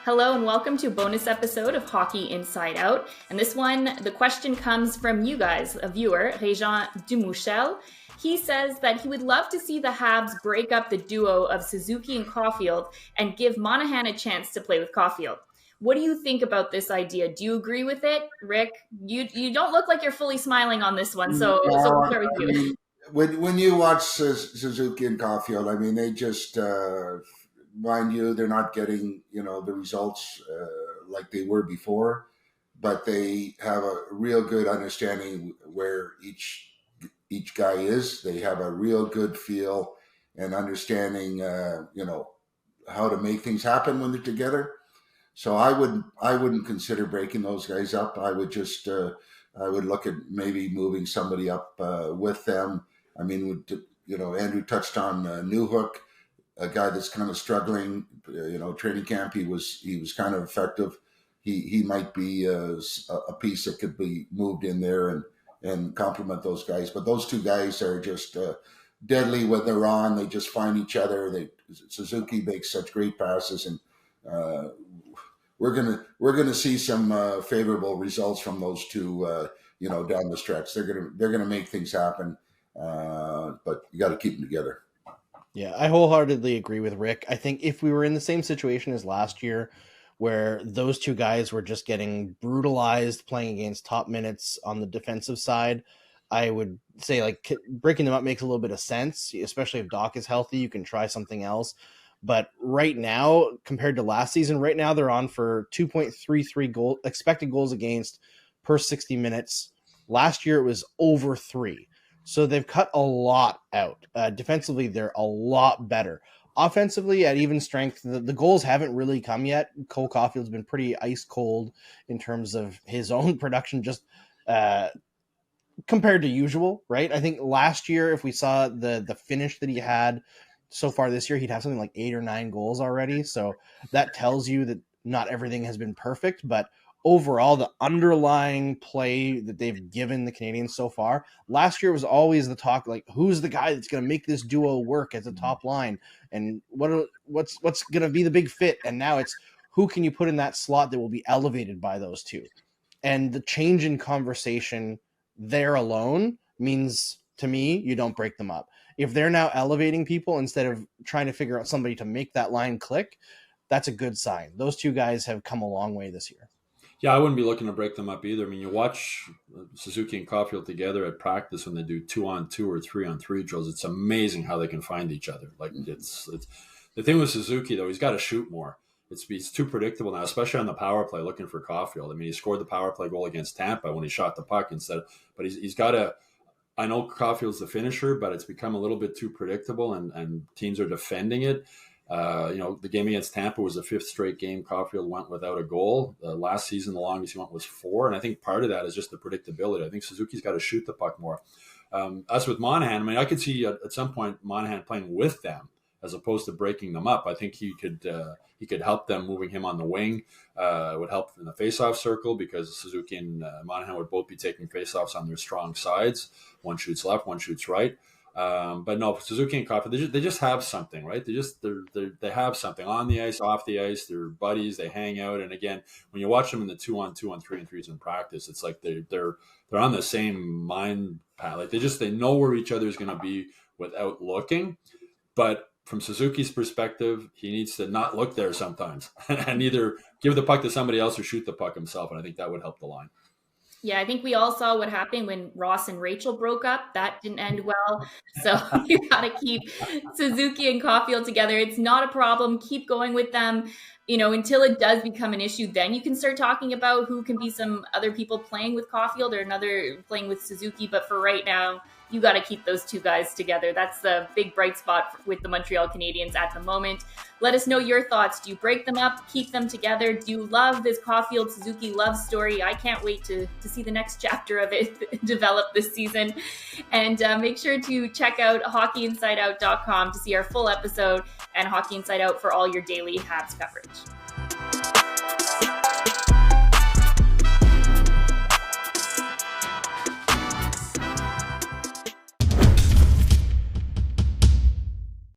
Hello and welcome to a bonus episode of Hockey Inside Out. And this one, the question comes from you guys, a viewer, Régent Dumouchel. He says that he would love to see the Habs break up the duo of Suzuki and Caufield and give Monahan a chance to play with Caufield. What do you think about this idea? Do you agree with it? Rick, you don't look like you're fully smiling on this one, so we'll start with you. When you watch Suzuki and Caufield, I mean, they just... mind you, they're not getting, the results like they were before, but they have a real good understanding where each guy is. They have a real good feel and understanding, how to make things happen when they're together. So I wouldn't consider breaking those guys up. I would just, I would look at maybe moving somebody up with them. I mean, Andrew touched on Newhook, a guy that's kind of struggling, training camp. He was kind of effective. He might be a piece that could be moved in there and complement those guys. But those two guys are just deadly when they're on. They just find each other. Suzuki makes such great passes, and we're gonna see some favorable results from those two. Down the stretch, they're gonna make things happen. But you got to keep them together. Yeah, I wholeheartedly agree with Rick. I think if we were in the same situation as last year, where those two guys were just getting brutalized playing against top minutes on the defensive side, I would say breaking them up makes a little bit of sense, especially if Doc is healthy. You can try something else. But right now, compared to last season, right now they're on for 2.33 expected goals against per 60 minutes. Last year it was over 3. So they've cut a lot out. Defensively, they're a lot better. Offensively, at even strength, the goals haven't really come yet. Cole Caufield's been pretty ice cold in terms of his own production, just compared to usual, right? I think last year, if we saw the finish that he had so far this year, he'd have something like 8 or 9 goals already. So that tells you that not everything has been perfect, but overall, the underlying play that they've given the Canadiens so far, last year was always the talk, who's the guy that's going to make this duo work as a top line, and what's going to be the big fit? And now it's who can you put in that slot that will be elevated by those two? And the change in conversation there alone means, to me, you don't break them up. If they're now elevating people instead of trying to figure out somebody to make that line click, that's a good sign. Those two guys have come a long way this year. Yeah, I wouldn't be looking to break them up either. I mean, you watch Suzuki and Caufield together at practice when they do 2-on-2 or 3-on-3 drills. It's amazing how they can find each other. It's the thing with Suzuki though. He's got to shoot more. It's too predictable now, especially on the power play. Looking for Caufield. I mean, he scored the power play goal against Tampa when he shot the puck but he's got to. I know Caufield's the finisher, but it's become a little bit too predictable, and teams are defending it. The game against Tampa was the 5th straight game Caufield went without a goal. Last season, the longest he went was 4, and I think part of that is just the predictability. I think Suzuki's got to shoot the puck more. As with Monahan, I mean, I could see at some point Monahan playing with them as opposed to breaking them up. I think he could help them moving him on the wing. It would help in the faceoff circle because Suzuki and Monahan would both be taking faceoffs on their strong sides. One shoots left, one shoots right. But no, Suzuki and Caufield, they just have something, right? They have something on the ice, off the ice. They're buddies. They hang out. And again, when you watch them in the 2-on-2 on 3-on-3s in practice, it's like they're on the same mind path. Like they know where each other is going to be without looking. But from Suzuki's perspective, he needs to not look there sometimes and either give the puck to somebody else or shoot the puck himself. And I think that would help the line. Yeah, I think we all saw what happened when Ross and Rachel broke up. That didn't end well. So you got to keep Suzuki and Caufield together. It's not a problem. Keep going with them, until it does become an issue. Then you can start talking about who can be some other people playing with Caufield or another playing with Suzuki. But for right now, you got to keep those two guys together. That's the big bright spot with the Montreal Canadiens at the moment. Let us know your thoughts. Do you break them up, keep them together? Do you love this Caufield-Suzuki love story? I can't wait to see the next chapter of it develop this season. And make sure to check out hockeyinsideout.com to see our full episode and Hockey Inside Out for all your daily Habs coverage.